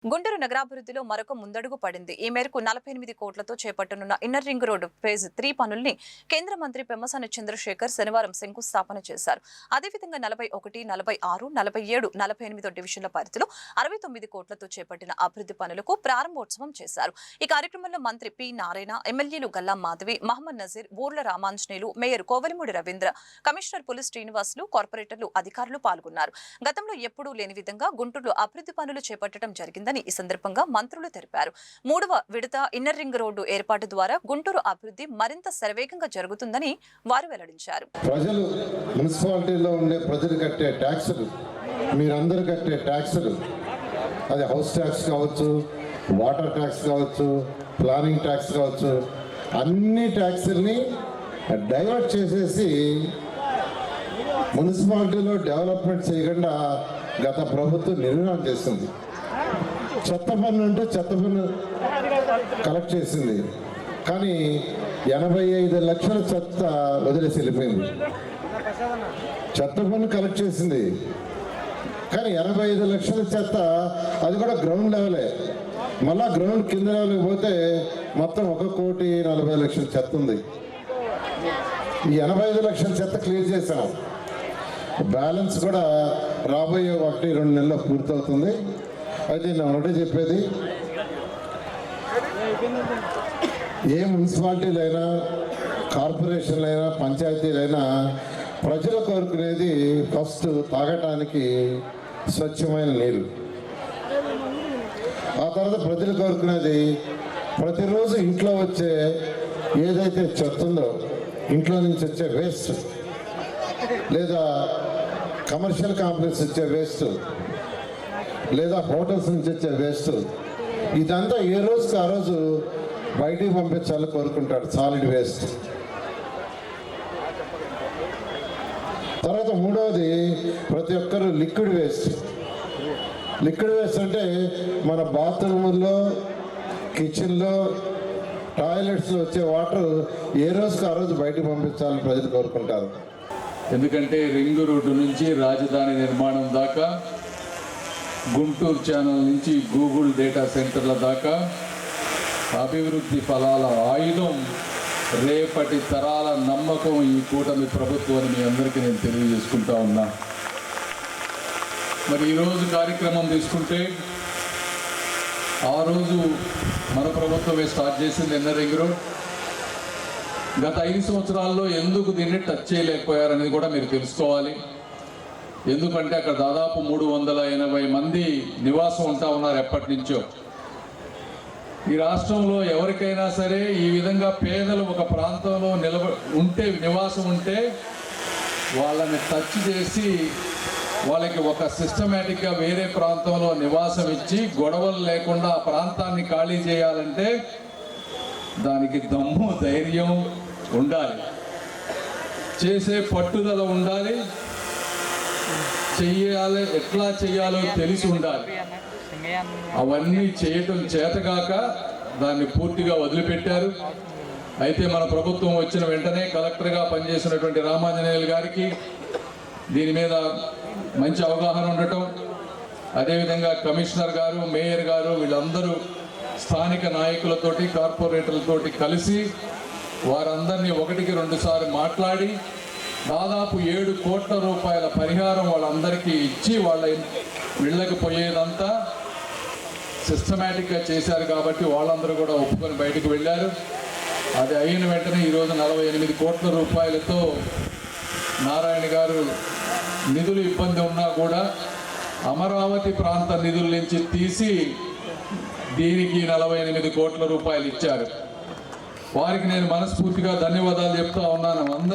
గుంటూరు నగరాభివృద్ధిలో మరొక ముందడుగు పడింది. ఈ మేరకు 48 కోట్లతో చేపట్టనున్న ఇన్నర్ రింగ్ రోడ్డు ఫేజ్ 3 పనుల్ని కేంద్ర మంత్రి పెమ్మసాని చంద్రశేఖర్ శనివారం శంకుస్థాపన చేశారు. అదేవిధంగా 41, 46, 47, 48 డివిజన్ల పరిధిలో 69 కోట్లతో చేపట్టిన అభివృద్ధి పనులకు ప్రారంభోత్సవం చేశారు. ఈ కార్యక్రమంలో మంత్రి పి నారాయణ, ఎమ్మెల్యేలు గల్లా మాధవి, మహమ్మద్ నజీర్, బూర్ల రామాంజనేయులు, మేయర్ కోవలిమూడి రవీంద్ర, కమిషనర్ పులి శ్రీనివాసులు, కార్పొరేటర్లు, అధికారులు పాల్గొన్నారు. గతంలో ఎప్పుడూ లేని విధంగా గుంటూరులో అభివృద్ధి పనులు చేపట్టడం జరిగింది. ఈ సందర్భంగా మంత్రులు తెలిపారు. 3వ విడత ఇన్నర్ రింగ్ రోడ్డు ఏర్పాటు ద్వారా గుంటూరు అభివృద్ధి మరింత శరవేగంగా జరుగుతుందని వారు వెల్లడించారు. ప్రజలు మున్సిపాలిటీలో ఉండే ప్రజలు కట్టే ట్యాక్సులు, మీరందరూ కట్టే ట్యాక్సులు, అది హౌస్ ట్యాక్స్ కావచ్చు, వాటర్ ట్యాక్స్ కావచ్చు, ప్లానింగ్ ట్యాక్స్ కావచ్చు, అన్ని ట్యాక్సుల్ని డైవర్ట్ చేసేసి మున్సిపాలిటీలో డెవలప్మెంట్ చేయకుండా గత ప్రభుత్వం నిర్ణయం చేసింది. చెత్త పన్ను అంటే చెత్త పన్ను కలెక్ట్ చేసింది, కానీ 85 లక్షల చెత్త వదిలేసి వెళ్ళిపోయింది. చెత్త పన్ను కలెక్ట్ చేసింది, కానీ 85 లక్షల చెత్త అది కూడా గ్రౌండ్ లెవెలే. మళ్ళా గ్రౌండ్ కింద లెవెల్కి పోతే మొత్తం 1,40,00,000 చెత్త ఉంది. ఈ 85 లక్షల చెత్త క్లియర్ చేసాం. బ్యాలెన్స్ కూడా రాబోయే 1-2 నెలల్లో పూర్తవుతుంది. అయితే నేను ఒకటే చెప్పేది, ఏ మున్సిపాలిటీలైనా, కార్పొరేషన్లైనా, పంచాయతీలైనా ప్రజలు కోరుకునేది ఫస్ట్ తాగటానికి స్వచ్ఛమైన నీరు. ఆ తర్వాత ప్రజలు కోరుకునేది ప్రతిరోజు ఇంట్లో వచ్చే ఏదైతే చెత్త ఉందో, ఇంట్లో నుంచి వచ్చే వేస్ట్, లేదా కమర్షియల్ కాంప్లెక్స్ వచ్చే వేస్ట్, లేదా హోటల్స్ నుంచి వచ్చే వేస్ట్, ఇదంతా ఏ రోజుకి ఆ రోజు బయటికి పంపించాలని కోరుకుంటాడు, సాలిడ్ వేస్ట్. తర్వాత 3వది ప్రతి ఒక్కరు లిక్విడ్ వేస్ట్. లిక్విడ్ వేస్ట్ అంటే మన బాత్రూముల్లో, కిచెన్లో, టాయిలెట్స్లో వచ్చే వాటర్ ఏ రోజుకి ఆ రోజు బయటకు పంపించాలని ప్రజలు కోరుకుంటారు. ఎందుకంటే రింగ్ రోడ్డు నుంచి రాజధాని నిర్మాణం దాకా, గుంటూరు ఛానల్ నుంచి గూగుల్ డేటా సెంటర్ల దాకా అభివృద్ధి ఫలాల ఆయుధం, రేపటి తరాల నమ్మకం ఈ కూటమి ప్రభుత్వం మీ అందరికీ నేను తెలియజేసుకుంటా ఉన్నా. మరి ఈరోజు కార్యక్రమం తీసుకుంటే, ఆ రోజు మన ప్రభుత్వమే స్టార్ట్ చేసింది ఇన్నర్ రింగ్ రోడ్. గత 5 సంవత్సరాల్లో ఎందుకు దీన్ని టచ్ చేయలేకపోయారనేది కూడా మీరు తెలుసుకోవాలి. ఎందుకంటే అక్కడ దాదాపు 380 మంది నివాసం ఉంటా ఉన్నారు ఎప్పటి నుంచో. ఈ రాష్ట్రంలో ఎవరికైనా సరే ఈ విధంగా పేదలు ఒక ప్రాంతంలో నివాసం ఉంటే వాళ్ళని టచ్ చేసి వాళ్ళకి ఒక సిస్టమేటిక్గా వేరే ప్రాంతంలో నివాసం ఇచ్చి గొడవలు లేకుండా ఆ ప్రాంతాన్ని ఖాళీ చేయాలంటే దానికి దమ్ము, ధైర్యం ఉండాలి, చేసే పట్టుదల ఉండాలి, చెయ్యాలి, ఎట్లా చెయ్యాలో తెలిసి ఉండాలి. అవన్నీ చేయటం చేతగాక దాన్ని పూర్తిగా వదిలిపెట్టారు. అయితే మన ప్రభుత్వం వచ్చిన వెంటనే కలెక్టర్గా పనిచేసినటువంటి రామాంజనేయులు గారికి దీని మీద మంచి అవగాహన ఉండటం, అదేవిధంగా కమిషనర్ గారు, మేయర్ గారు, వీళ్ళందరూ స్థానిక నాయకులతోటి, కార్పొరేటర్లతోటి కలిసి వారందరినీ 1-2 సార్లు మాట్లాడి దాదాపు 7 కోట్ల రూపాయల పరిహారం వాళ్ళందరికీ ఇచ్చి వాళ్ళ ఇళ్ళకి పోయేదంతా సిస్టమేటిక్గా చేశారు. కాబట్టి వాళ్ళందరూ కూడా ఒప్పుకొని బయటకు వెళ్ళారు. అది అయిన వెంటనే ఈరోజు 48 కోట్ల రూపాయలతో నారాయణ గారు నిధులు ఇబ్బంది ఉన్నా కూడా అమరావతి ప్రాంత నిధుల నుంచి తీసి దీనికి 48 కోట్ల రూపాయలు ఇచ్చారు. వారికి నేను మనస్ఫూర్తిగా ధన్యవాదాలు చెప్తా ఉన్నాను.